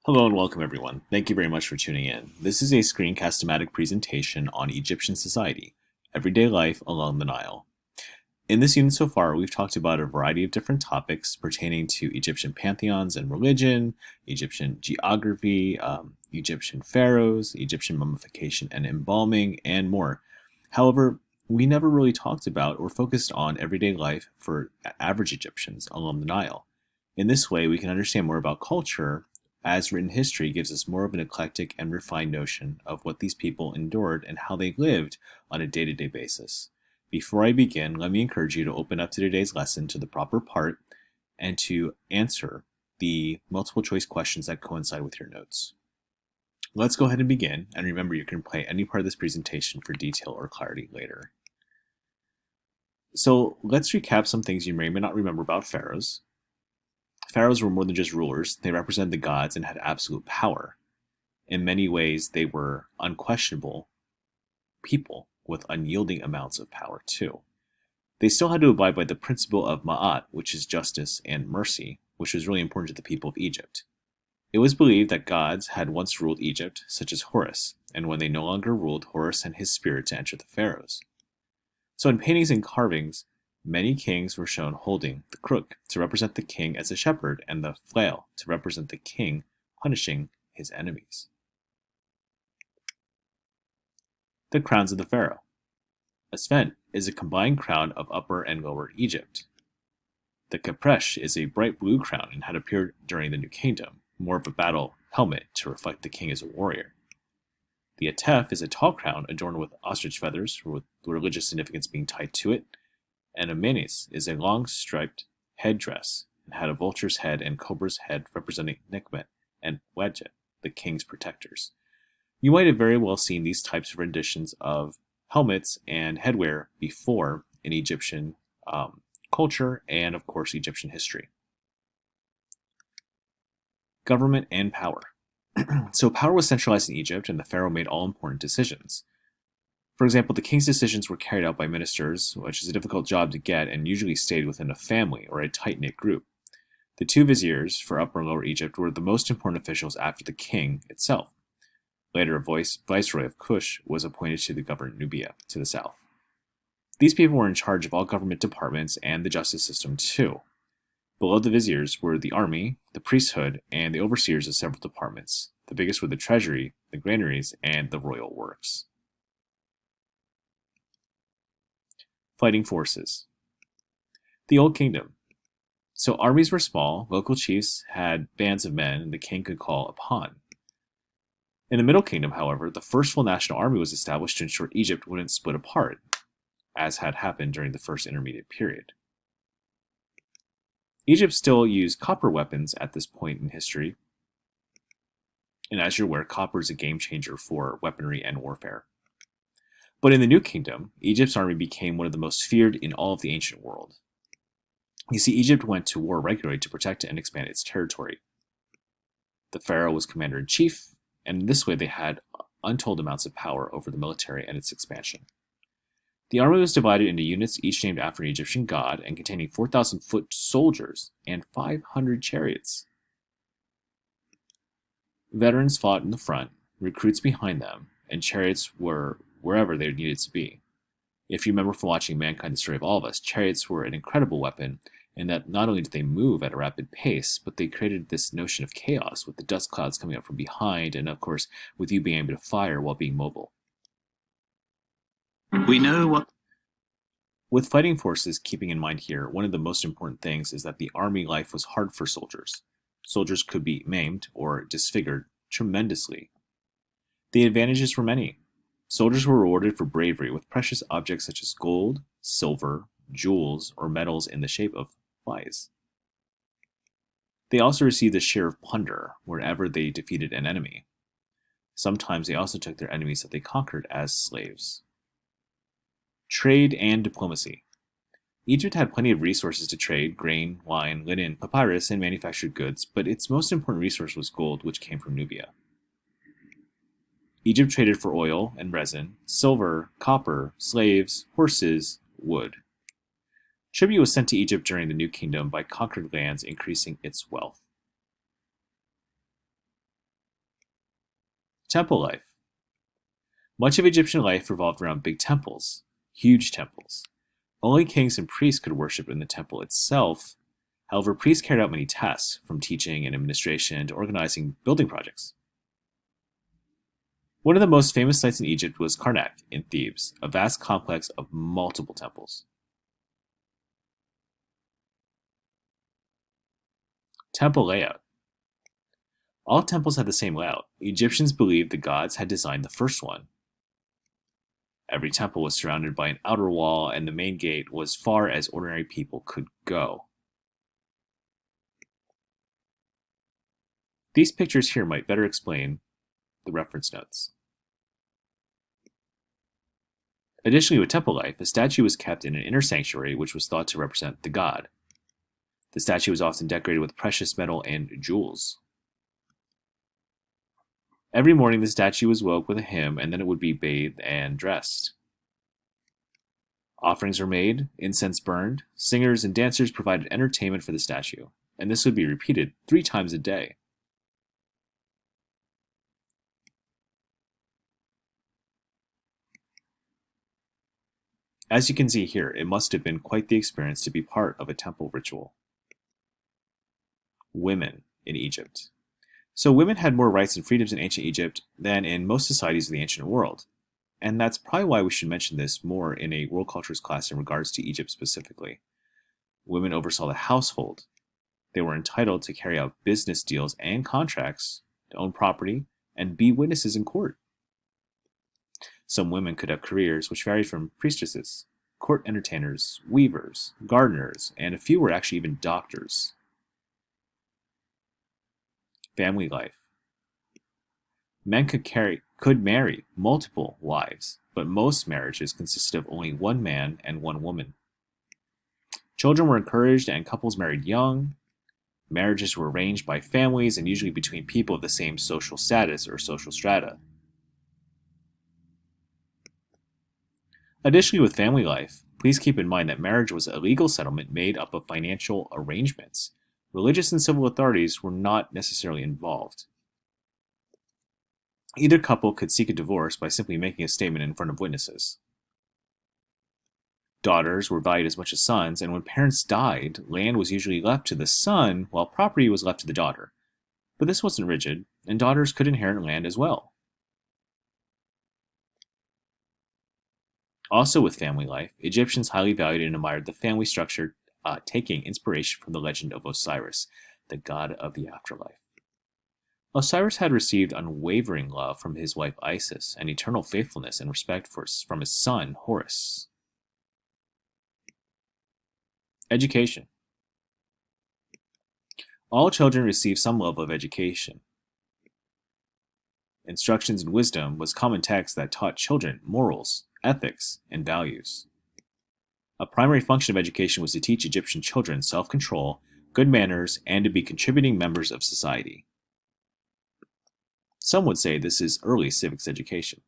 Hello and welcome everyone. Thank you very much for tuning in. This is a screencast-o-matic presentation on Egyptian society, everyday life along the Nile. In this unit so far, we've talked about a variety of different topics pertaining to Egyptian pantheons and religion, Egyptian geography, Egyptian pharaohs, Egyptian mummification and embalming, and more. However, we never really talked about or focused on everyday life for average Egyptians along the Nile. In this way, we can understand more about culture as written history gives us more of an eclectic and refined notion of what these people endured and how they lived on a day to day basis. Before I begin, let me encourage you to open up to today's lesson to the proper part and to answer the multiple choice questions that coincide with your notes. Let's go ahead and begin, and remember you can play any part of this presentation for detail or clarity later. So let's recap some things you may or may not remember about pharaohs. Pharaohs were more than just rulers, they represented the gods and had absolute power. In many ways, they were unquestionable people with unyielding amounts of power, too. They still had to abide by the principle of Ma'at, which is justice and mercy, which was really important to the people of Egypt. It was believed that gods had once ruled Egypt, such as Horus, and when they no longer ruled, Horus sent his spirit to enter the pharaohs. So in paintings and carvings, many kings were shown holding the crook to represent the king as a shepherd and the flail to represent the king punishing his enemies. The crowns of the pharaoh. A sphent is a combined crown of Upper and Lower Egypt. The Kepresh is a bright blue crown and had appeared during the New Kingdom, more of a battle helmet to reflect the king as a warrior. The Atef is a tall crown adorned with ostrich feathers, with religious significance being tied to it, and a menes is a long striped headdress and had a vulture's head and cobra's head representing Nekmet and Wadjet, the king's protectors. You might have very well seen these types of renditions of helmets and headwear before in Egyptian culture and, of course, Egyptian history. Government and power. So power was centralized in Egypt, and the pharaoh made all important decisions. For example, the king's decisions were carried out by ministers, which is a difficult job to get and usually stayed within a family or a tight-knit group. The two viziers for Upper and Lower Egypt were the most important officials after the king itself. Later, a viceroy of Kush was appointed to govern Nubia, to the south. These people were in charge of all government departments and the justice system too. Below the viziers were the army, the priesthood, and the overseers of several departments. The biggest were the treasury, the granaries, and the royal works. Fighting forces. The Old Kingdom. So armies were small, local chiefs had bands of men, and the king could call upon. In the Middle Kingdom, however, the first full national army was established to ensure Egypt wouldn't split apart, as had happened during the First Intermediate Period. Egypt still used copper weapons at this point in history, and as you're aware, copper is a game changer for weaponry and warfare. But in the New Kingdom, Egypt's army became one of the most feared in all of the ancient world. You see, Egypt went to war regularly to protect and expand its territory. The pharaoh was commander-in-chief, and in this way they had untold amounts of power over the military and its expansion. The army was divided into units each named after an Egyptian god and containing 4,000 foot soldiers and 500 chariots. Veterans fought in the front, recruits behind them, and chariots were wherever they needed to be. If you remember from watching Mankind, the Story of All of Us, chariots were an incredible weapon in that not only did they move at a rapid pace, but they created this notion of chaos with the dust clouds coming up from behind and, of course, with you being able to fire while being mobile. We know what. With fighting forces, keeping in mind here, one of the most important things is that the army life was hard for soldiers. Soldiers could be maimed or disfigured tremendously. The advantages were many. Soldiers were rewarded for bravery with precious objects such as gold, silver, jewels, or metals in the shape of flies. They also received a share of plunder wherever they defeated an enemy. Sometimes they also took their enemies that they conquered as slaves. Trade and diplomacy. Egypt had plenty of resources to trade: grain, wine, linen, papyrus, and manufactured goods, but its most important resource was gold, which came from Nubia. Egypt traded for oil and resin, silver, copper, slaves, horses, wood. Tribute was sent to Egypt during the New Kingdom by conquered lands, increasing its wealth. Temple life. Much of Egyptian life revolved around big temples, huge temples. Only kings and priests could worship in the temple itself. However, priests carried out many tasks, from teaching and administration to organizing building projects. One of the most famous sites in Egypt was Karnak in Thebes, a vast complex of multiple temples. Temple layout. All temples had the same layout. Egyptians believed the gods had designed the first one. Every temple was surrounded by an outer wall, and the main gate was far as ordinary people could go. These pictures here might better explain the reference notes. Additionally, with temple life, a statue was kept in an inner sanctuary which was thought to represent the god. The statue was often decorated with precious metal and jewels. Every morning the statue was woke with a hymn, and then it would be bathed and dressed. Offerings were made, incense burned, singers and dancers provided entertainment for the statue, and this would be repeated 3 times a day. As you can see here, it must have been quite the experience to be part of a temple ritual. Women in Egypt. So women had more rights and freedoms in ancient Egypt than in most societies of the ancient world. And that's probably why we should mention this more in a world cultures class in regards to Egypt specifically. Women oversaw the household. They were entitled to carry out business deals and contracts, to own property, and be witnesses in court. Some women could have careers which varied from priestesses, court entertainers, weavers, gardeners, and a few were actually even doctors. Family life. Men could marry multiple wives, but most marriages consisted of only one man and one woman. Children were encouraged and couples married young. Marriages were arranged by families and usually between people of the same social status or social strata. Additionally, with family life, please keep in mind that marriage was a legal settlement made up of financial arrangements. Religious and civil authorities were not necessarily involved. Either couple could seek a divorce by simply making a statement in front of witnesses. Daughters were valued as much as sons, and when parents died, land was usually left to the son while property was left to the daughter. But this wasn't rigid, and daughters could inherit land as well. Also with family life, Egyptians highly valued and admired the family structure, taking inspiration from the legend of Osiris, the god of the afterlife. Osiris had received unwavering love from his wife Isis and eternal faithfulness and respect from his son Horus. Education. All children receive some level of education. Instructions in Wisdom was common text that taught children morals, ethics, and values. A primary function of education was to teach Egyptian children self-control, good manners, and to be contributing members of society. Some would say this is early civics education.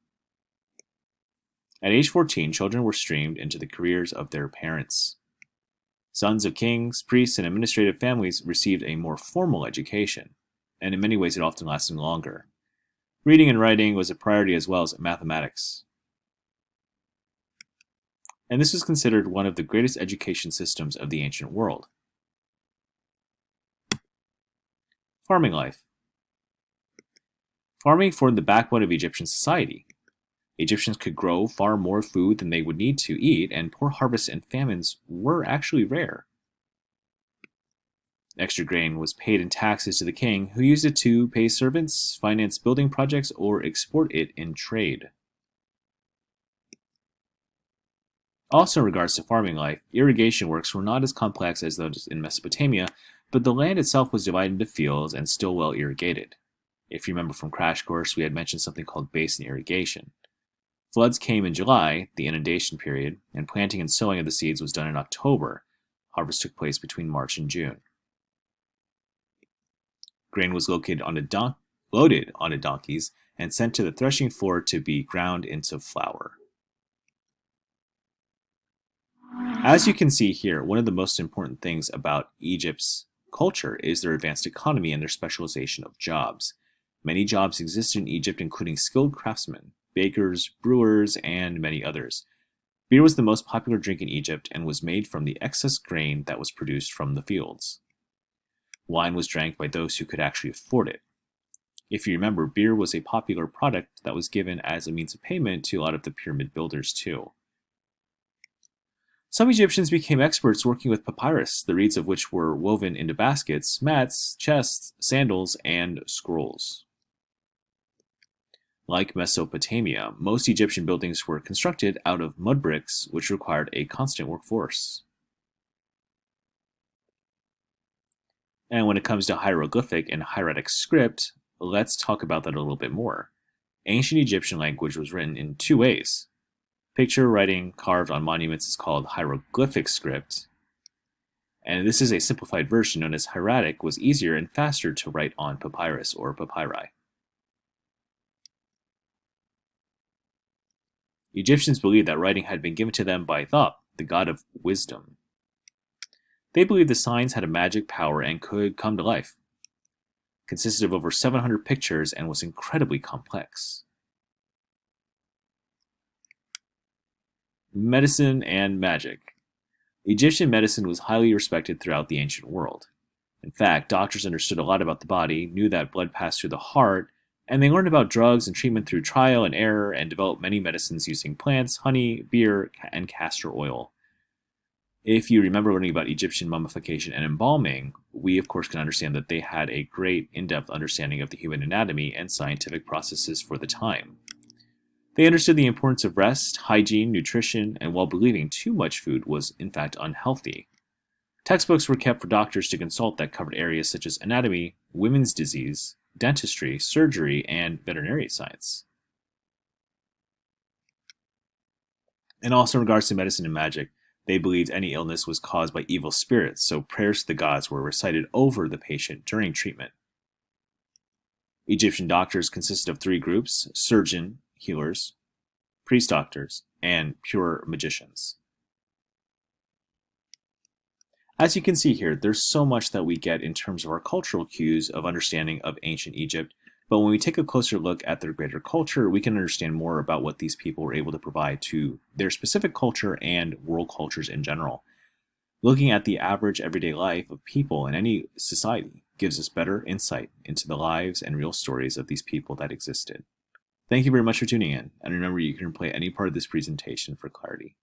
At age 14, children were streamed into the careers of their parents. Sons of kings, priests, and administrative families received a more formal education, and in many ways it often lasted longer. Reading and writing was a priority as well as mathematics. And this was considered one of the greatest education systems of the ancient world. Farming life. Farming formed the backbone of Egyptian society. Egyptians could grow far more food than they would need to eat, and poor harvests and famines were actually rare. Extra grain was paid in taxes to the king, who used it to pay servants, finance building projects, or export it in trade. Also in regards to farming life, irrigation works were not as complex as those in Mesopotamia, but the land itself was divided into fields and still well irrigated. If you remember from Crash Course, we had mentioned something called basin irrigation. Floods came in July, the inundation period, and planting and sowing of the seeds was done in October. Harvest took place between March and June. Grain was loaded onto donkeys and sent to the threshing floor to be ground into flour. As you can see here, one of the most important things about Egypt's culture is their advanced economy and their specialization of jobs. Many jobs existed in Egypt, including skilled craftsmen, bakers, brewers, and many others. Beer was the most popular drink in Egypt and was made from the excess grain that was produced from the fields. Wine was drank by those who could actually afford it. If you remember, beer was a popular product that was given as a means of payment to a lot of the pyramid builders too. Some Egyptians became experts working with papyrus, the reeds of which were woven into baskets, mats, chests, sandals, and scrolls. Like Mesopotamia, most Egyptian buildings were constructed out of mud bricks, which required a constant workforce. And when it comes to hieroglyphic and hieratic script, let's talk about that a little bit more. Ancient Egyptian language was written in two ways. Picture writing carved on monuments is called hieroglyphic script, and this is a simplified version known as hieratic, was easier and faster to write on papyrus or papyri. Egyptians believed that writing had been given to them by Thoth, the god of wisdom. They believed the signs had a magic power and could come to life. It consisted of over 700 pictures and was incredibly complex. Medicine and magic. Egyptian medicine was highly respected throughout the ancient world. In fact, doctors understood a lot about the body, knew that blood passed through the heart, and they learned about drugs and treatment through trial and error and developed many medicines using plants, honey, beer, and castor oil. If you remember learning about Egyptian mummification and embalming, we of course can understand that they had a great in-depth understanding of the human anatomy and scientific processes for the time. They understood the importance of rest, hygiene, nutrition, and while believing too much food was in fact unhealthy. Textbooks were kept for doctors to consult that covered areas such as anatomy, women's disease, dentistry, surgery, and veterinary science. And also in regards to medicine and magic, they believed any illness was caused by evil spirits, so prayers to the gods were recited over the patient during treatment. Egyptian doctors consisted of three groups: surgeon, healers, priest doctors, and pure magicians. As you can see here, there's so much that we get in terms of our cultural cues of understanding of ancient Egypt, but when we take a closer look at their greater culture, we can understand more about what these people were able to provide to their specific culture and world cultures in general. Looking at the average everyday life of people in any society gives us better insight into the lives and real stories of these people that existed. Thank you very much for tuning in, and remember you can replay any part of this presentation for clarity.